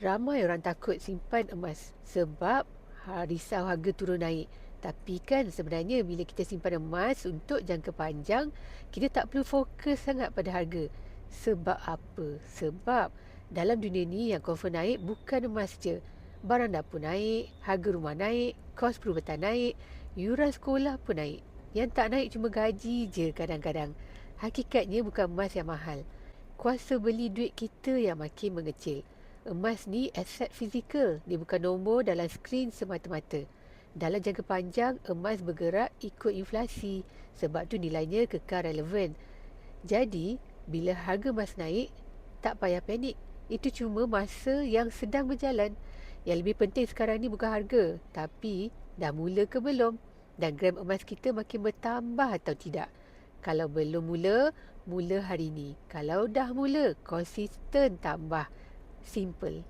Ramai orang takut simpan emas sebab risau harga turun naik. Tapi kan sebenarnya bila kita simpan emas untuk jangka panjang, kita tak perlu fokus sangat pada harga. Sebab apa? Sebab dalam dunia ni yang confirm naik bukan emas je. Barang dapur naik, harga rumah naik, kos perubatan naik, yuran sekolah pun naik. Yang tak naik cuma gaji je kadang-kadang. Hakikatnya bukan emas yang mahal. Kuasa beli duit kita yang makin mengecil. Emas ni aset fizikal. Dia bukan nombor dalam skrin semata-mata. Dalam jangka panjang, emas bergerak ikut inflasi. Sebab tu nilainya kekal relevan. Jadi, bila harga emas naik, tak payah panik. Itu cuma masa yang sedang berjalan. Yang lebih penting sekarang ni bukan harga, tapi dah mula ke belum? Dan gram emas kita makin bertambah atau tidak? Kalau belum mula, mula hari ni. Kalau dah mula, konsisten tambah. Simple.